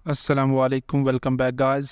अस्सलामुअलैकुम, welcome back guys.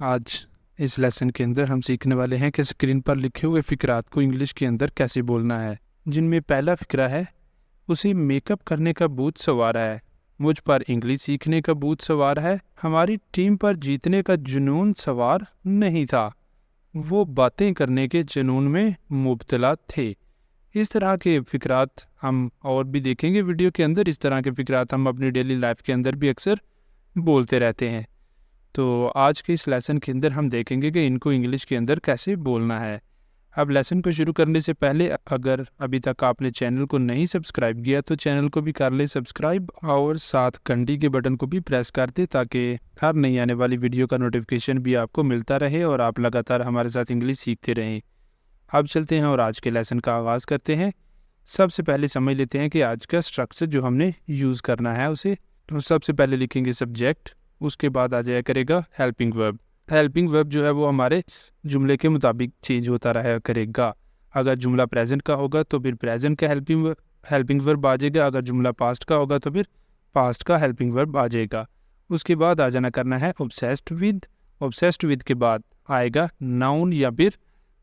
आज इस लेसन के अंदर हम सीखने वाले हैं कि स्क्रीन पर लिखे हुए फ़िक्रात को इंग्लिश के अंदर कैसे बोलना है। जिनमें पहला फ़िक्रा है, उसे मेकअप करने का भूत सवार है। मुझ पर इंग्लिश सीखने का भूत सवार है। हमारी टीम पर जीतने का जुनून सवार नहीं था। वो बातें करने के जुनून में मुब्तला थे। इस तरह के फ़िक्रात हम और भी देखेंगे वीडियो के अंदर। इस तरह के फ़िक्रात हम अपनी डेली लाइफ के अंदर भी अक्सर बोलते रहते हैं। तो आज के इस लेसन के अंदर हम देखेंगे कि इनको इंग्लिश के अंदर कैसे बोलना है। अब लेसन को शुरू करने से पहले अगर अभी तक आपने चैनल को नहीं सब्सक्राइब किया तो चैनल को भी कर ले सब्सक्राइब और साथ घंटी के बटन को भी प्रेस कर दे ताकि हर नई आने वाली वीडियो का नोटिफिकेशन भी आपको मिलता रहे और आप लगातार हमारे साथ इंग्लिश सीखते रहें। अब चलते हैं और आज के लेसन का आगाज़ करते हैं। सबसे पहले समझ लेते हैं कि आज का स्ट्रक्चर जो हमने यूज़ करना है उसे। तो सबसे पहले लिखेंगे सब्जेक्ट, उसके बाद आ जाया करेगा हेल्पिंग वर्ब। हेल्पिंग वर्ब जो है वो हमारे जुमले के मुताबिक चेंज होता रहा करेगा। अगर जुमला प्रेजेंट का होगा तो फिर प्रेजेंट का हेल्पिंग वर्ब आ जाएगा। अगर जुमला पास्ट का होगा तो फिर पास्ट का हेल्पिंग वर्ब आ जाएगा। उसके बाद आ जाना करना है ऑब्सेस्ड विद। ऑब्सेस्ड विद के बाद आएगा नाउन या फिर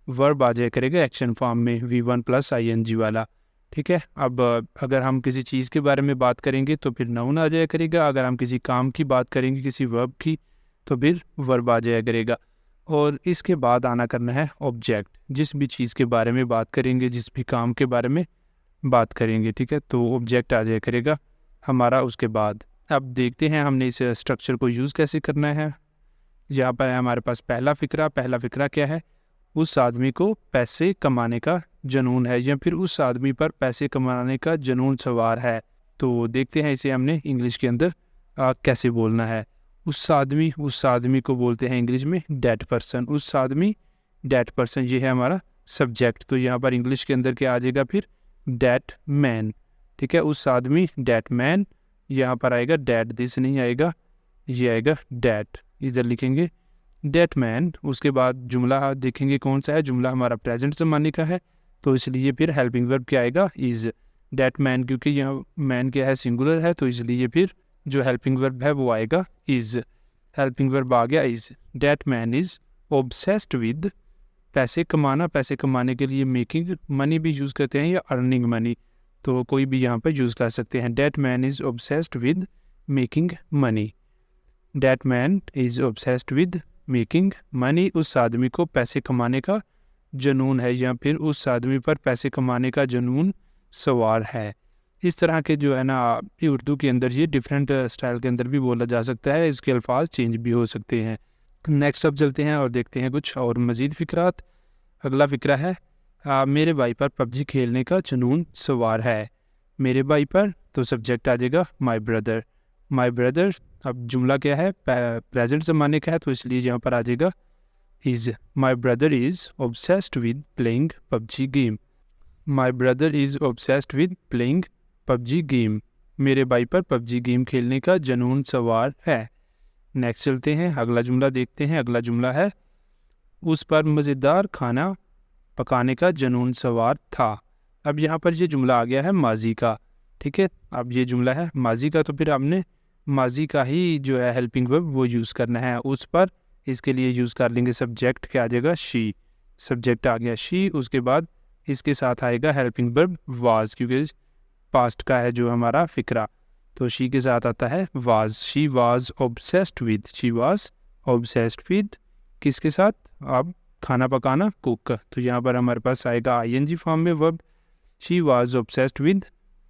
वर्ब आ जाया करेगा एक्शन फॉर्म में V1 + ING वाला। ठीक है। अब अगर हम किसी चीज़ के बारे में बात करेंगे तो फिर नाउन आ जाया करेगा। अगर हम किसी काम की बात करेंगे किसी वर्ब की तो फिर वर्ब आ जाया करेगा। और इसके बाद आना करना है ऑब्जेक्ट। जिस भी चीज़ के बारे में बात करेंगे, जिस भी काम के बारे में बात करेंगे, ठीक है, तो ऑब्जेक्ट आ जाया करेगा हमारा उसके बाद। अब देखते हैं हमने इस स्ट्रक्चर को यूज़ कैसे करना है। यहाँ पर है हमारे पास पहला फ़िक्रा क्या है? उस आदमी को पैसे कमाने का जुनून है या फिर उस आदमी पर पैसे कमाने का जुनून सवार है। तो देखते हैं इसे हमने इंग्लिश के अंदर कैसे बोलना है। उस आदमी को बोलते हैं इंग्लिश में डैट पर्सन। उस आदमी डैट पर्सन, ये है हमारा सब्जेक्ट। तो यहाँ पर इंग्लिश के अंदर क्या आ जाएगा फिर? That man. ठीक है, उस आदमी डैट मैन। यहाँ पर आएगा डैट, दिस नहीं आएगा, ये आएगा डैट। इधर लिखेंगे डैट मैन। उसके बाद जुमला देखेंगे कौन सा है। जुमला हमारा प्रेजेंट ज़माने का है तो इसलिए फिर हेल्पिंग वर्ब क्या आएगा? इज़। डैट मैन, क्योंकि यहाँ मैन क्या है? सिंगुलर है, तो इसलिए फिर जो हेल्पिंग वर्ब है वो आएगा इज़। हेल्पिंग वर्ब आ गया is. That man is obsessed with पैसे कमाना। पैसे कमाने के लिए मेकिंग मनी भी यूज़ करते हैं या अर्निंग मनी, तो कोई भी यहाँ पर यूज़ कर सकते हैं। That man is obsessed with making money. That man is obsessed with making money. उस आदमी को पैसे कमाने का जुनून है या फिर उस आदमी पर पैसे कमाने का जुनून सवार है। इस तरह के जो है ना उर्दू के अंदर ये डिफरेंट स्टाइल के अंदर भी बोला जा सकता है। इसके अल्फाज चेंज भी हो सकते हैं। नेक्स्ट अब चलते हैं और देखते हैं कुछ और मज़ीद फ़िक्रात। अगला फ़िक्रा है मेरे भाई पर पबजी खेलने का जुनून सवार है। मेरे भाई पर, तो सब्जेक्ट आ जाएगा माई ब्रदर। My brother. अब जुमला क्या है? प्रेजेंट ज़माने का है तो इसलिए यहाँ पर आ जाएगा is. My brother is obsessed with playing PUBG game. My brother is obsessed with playing PUBG game. मेरे भाई पर पबजी गेम खेलने का जुनून सवार है। नेक्स्ट चलते हैं, अगला जुमला देखते हैं। अगला जुमला है उस पर मज़ेदार खाना पकाने का जुनून सवार था। अब यहाँ पर ये जुमला आ गया है माजी का। ठीक है, अब ये जुमला है माजी का तो फिर आपने माजी का ही जो है हेल्पिंग वर्ब वो यूज़ करना है उस पर। इसके लिए यूज़ कर लेंगे सब्जेक्ट, क्या आ जाएगा? शी। सब्जेक्ट आ गया शी। उसके बाद इसके साथ आएगा हेल्पिंग वर्ब वाज, क्योंकि पास्ट का है जो हमारा फ़िक्रा, तो शी के साथ आता है was. She was obsessed with. She was obsessed with किसके साथ? अब खाना पकाना, कुक। तो यहाँ पर हमारे पास आएगा ING फॉर्म में verb. She was obsessed with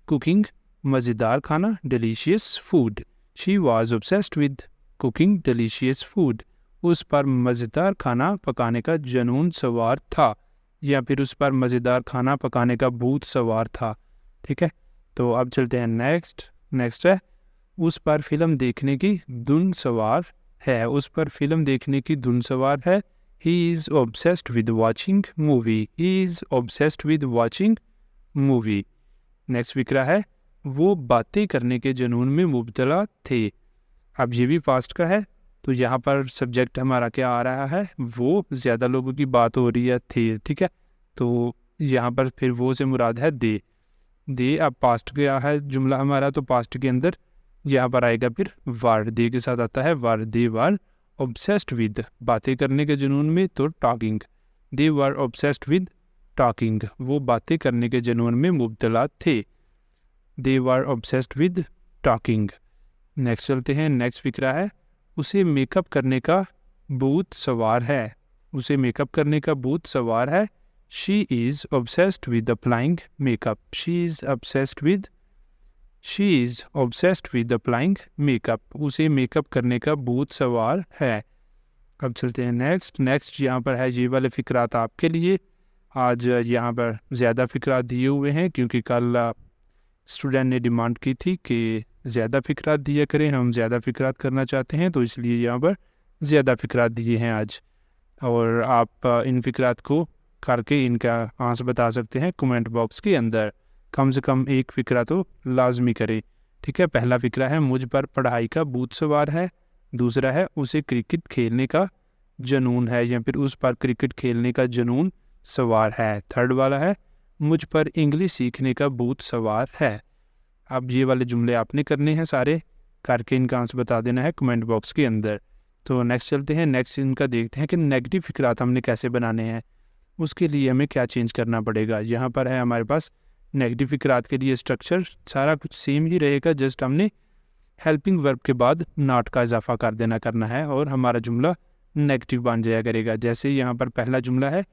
cooking मज़ेदार खाना, delicious food. She was obsessed with cooking delicious food. उस पर मज़ेदार खाना पकाने का जुनून सवार था या फिर उस पर मज़ेदार खाना पकाने का भूत सवार था। ठीक है, तो अब चलते हैं नेक्स्ट है उस पर फिल्म देखने की धुन सवार है। उस पर फिल्म देखने की धुन सवार है। He is obsessed with watching movie. He is obsessed with watching movie. Next फ़िक्रा है वो बातें करने के जुनून में मुब्तला थे। अब ये भी पास्ट का है तो यहाँ पर सब्जेक्ट हमारा क्या आ रहा है? वो ज़्यादा लोगों की बात हो रही है थे। ठीक है, तो यहाँ पर फिर वो से मुराद है दे। अब पास्ट गया है जुमला हमारा, तो पास्ट के अंदर यहाँ पर आएगा फिर वर, दे के साथ आता है वर। दे वर ऑब्सेस्ड विद, बातें करने के जुनून में, तो talking. They were obsessed with talking, वो बातें करने के जुनून में मुब्तला थे। दे वर ऑब्सेस्ड विद टॉकिंग। नेक्स्ट चलते हैं, नेक्स्ट फिक्रा है, उसे मेकअप करने का भूत सवार है। उसे मेकअप करने का भूत सवार है। She is obsessed with applying makeup. She is obsessed with applying makeup. उसे मेकअप करने का भूत सवार है। अब चलते हैं नेक्स्ट यहाँ पर है ये वाले फिक्रात आपके लिए। आज यहाँ पर ज़्यादा फिक्रात दिए हुए हैं क्योंकि कल स्टूडेंट ने डिमांड की थी कि ज़्यादा फिक्रात दिया करें, हम ज़्यादा फिक्रात करना चाहते हैं, तो इसलिए यहाँ पर ज़्यादा फिक्रात दिए हैं आज। और आप इन फिक्रात को करके इनका आंसर बता सकते हैं कमेंट बॉक्स के अंदर। कम से कम एक फ़िक्रा तो लाजमी करें, ठीक है। पहला फ़िक्रा है, मुझ पर पढ़ाई का भूत सवार है। दूसरा है, उसे क्रिकेट खेलने का जुनून है, या फिर उस पर क्रिकेट खेलने का जुनून सवार है। थर्ड वाला है, मुझ पर इंग्लिश सीखने का भूत सवार है। अब ये वाले जुमले आपने करने हैं सारे, करके इनका आंसर बता देना है कमेंट बॉक्स के अंदर। तो नेक्स्ट चलते हैं, नेक्स्ट इनका देखते हैं कि नेगेटिव फिक्रात हमने कैसे बनाने हैं, उसके लिए हमें क्या चेंज करना पड़ेगा। यहाँ पर है हमारे पास नेगेटिव फिक्रात के लिए स्ट्रक्चर सारा कुछ सेम ही रहेगा, जस्ट हमने हेल्पिंग वर्ब के बाद नॉट का इजाफा कर देना करना है और हमारा जुमला नेगेटिव बन जाया करेगा। जैसे यहाँ पर पहला जुमला है,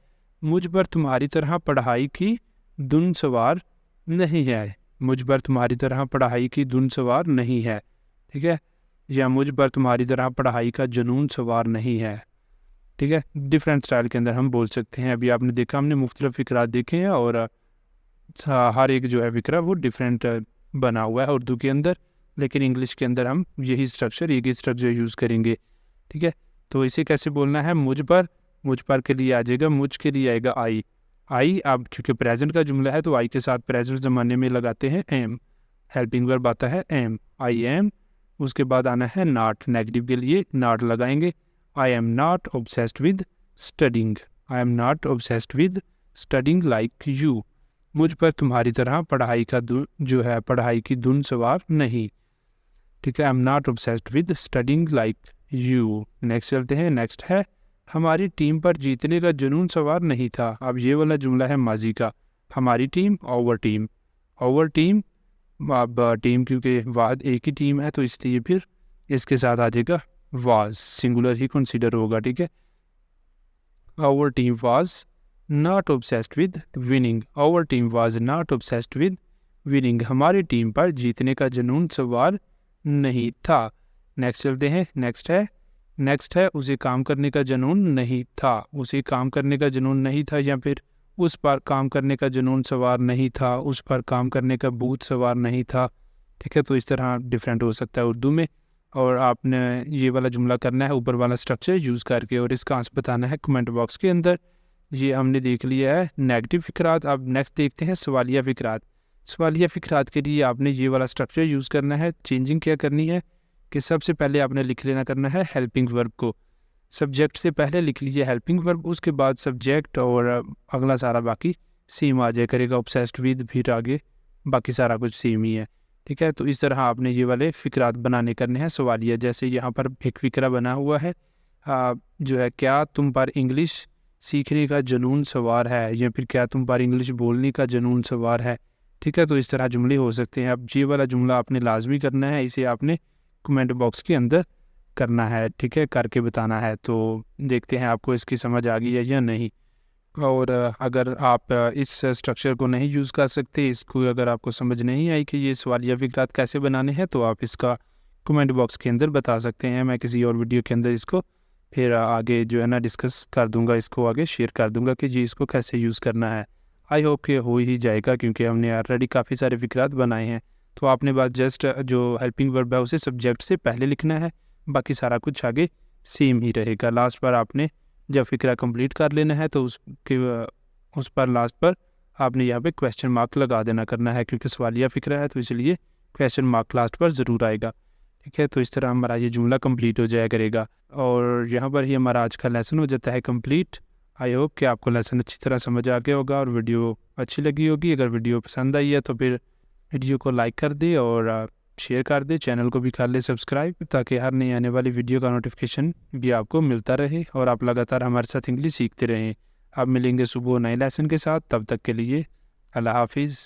मुझ पर तुम्हारी तरह पढ़ाई की धुन सवार नहीं है। मुझ पर तुम्हारी तरह पढ़ाई की धुन सवार नहीं है, ठीक है। या मुझ पर तुम्हारी तरह पढ़ाई का जुनून सवार नहीं है, ठीक है। डिफरेंट स्टाइल के अंदर हम बोल सकते हैं। अभी आपने देखा, हमने मुख्तलिफ फिक्रात देखे हैं और हर एक जो है फिक्रा वो डिफरेंट बना हुआ है उर्दू के अंदर, लेकिन इंग्लिश के अंदर हम यही स्ट्रक्चर, एक ही स्ट्रक्चर यूज़ करेंगे, ठीक है। तो इसे कैसे बोलना है, मुझ पर के लिए आ जाएगा, मुझ के लिए आएगा आई। अब क्योंकि प्रेजेंट का जुमला है तो आई के साथ प्रेजेंट ज़माने में लगाते हैं एम। हेल्पिंग वर्ब आता है एम, आई एम। उसके बाद आना है नॉट, नेगेटिव के लिए नॉट लगाएंगे। I am not obsessed with studying. I am not obsessed with studying like you. मुझ पर तुम्हारी तरह पढ़ाई की धुन सवार नहीं, ठीक है। I am not obsessed with studying like you. Next चलते हैं, नेक्स्ट है, हमारी टीम पर जीतने का जुनून सवार नहीं था। अब ये वाला जुमला है माजी का, हमारी टीम, ओवर टीम। अब टीम क्योंकि वाद एक ही टीम है तो इसलिए फिर इसके साथ आ जाएगा वाज, सिंगुलर ही कंसीडर होगा, ठीक है। Our team was not obsessed with winning. Our team was not obsessed with winning. हमारी टीम पर जीतने का जुनून सवार नहीं था। नेक्स्ट चलते हैं, नेक्स्ट है, उसे काम करने का जुनून नहीं था। उसे काम करने का जुनून नहीं था, या फिर उस पर काम करने का जुनून सवार नहीं था, उस पर काम करने का भूत सवार नहीं था, ठीक है। तो इस तरह डिफरेंट हो सकता है उर्दू में, और आपने ये वाला जुमला करना है ऊपर वाला स्ट्रक्चर यूज़ करके और इसका आंसर बताना है कमेंट बॉक्स के अंदर। ये हमने देख लिया है नेगेटिव फिक्रात। अब नेक्स्ट देखते हैं सवालिया फिक्रात। सवालिया फिक्रात के लिए आपने ये वाला स्ट्रक्चर यूज़ करना है। चेंजिंग क्या करनी है कि सबसे पहले आपने लिख लेना करना है हेल्पिंग वर्ब को। सब्जेक्ट से पहले लिख लीजिए हेल्पिंग वर्ब, उसके बाद सब्जेक्ट, और अगला सारा बाकी सेम आ जाए करेगा। ऑब्सेस्ड विद, फिर आगे बाकी सारा कुछ सेम ही है, ठीक है। तो इस तरह आपने ये वाले फ़िक्रात बनाने करने हैं सवालिया। जैसे यहाँ पर एक फ़िक्रा बना हुआ है जो है, क्या तुम पर इंग्लिश सीखने का जुनून सवार है, या फिर क्या तुम पर इंग्लिश बोलने का जुनून सवार है, ठीक है। तो इस तरह जुमले हो सकते हैं। अब ये वाला जुमला आपने लाजमी करना है, इसे आपने कमेंट बॉक्स के अंदर करना है, ठीक है, करके बताना है। तो देखते हैं आपको इसकी समझ आ गई है या नहीं। और अगर आप इस स्ट्रक्चर को नहीं यूज़ कर सकते, इसको अगर आपको समझ नहीं आई कि ये सवालिया फ़िक्रात कैसे बनाने हैं, तो आप इसका कमेंट बॉक्स के अंदर बता सकते हैं। मैं किसी और वीडियो के अंदर इसको फिर आगे जो है ना डिस्कस कर दूंगा, इसको आगे शेयर कर दूंगा कि जी इसको कैसे यूज़ करना है। आई होप कि हो ही जाएगा क्योंकि हमने ऑलरेडी काफ़ी सारे फ़िक्रात बनाए हैं। तो आपने बस जस्ट जो हेल्पिंग वर्ब है उसे सब्जेक्ट से पहले लिखना है, बाकी सारा कुछ आगे सेम ही रहेगा। लास्ट पर आपने जब फ़िक्रा कंप्लीट कर लेना है तो उस पर लास्ट पर आपने यहाँ पे क्वेश्चन मार्क लगा देना करना है, क्योंकि सवालिया फ़िक्रा है तो इसलिए क्वेश्चन मार्क लास्ट पर ज़रूर आएगा, ठीक है। तो इस तरह हमारा ये जुमला कंप्लीट हो जाया करेगा और यहाँ पर ही हमारा आज का लेसन हो जाता है कंप्लीट। आई होप कि आपको लेसन अच्छी तरह समझ आ गया होगा और वीडियो अच्छी लगी होगी। अगर वीडियो पसंद आई है तो फिर वीडियो को लाइक कर दें और शेयर कर दें, चैनल को भी कर लें सब्सक्राइब, ताकि हर नई आने वाली वीडियो का नोटिफिकेशन भी आपको मिलता रहे और आप लगातार हमारे साथ इंग्लिश सीखते रहें। अब मिलेंगे सुबह नए लेसन के साथ, तब तक के लिए अल्लाह हाफिज़।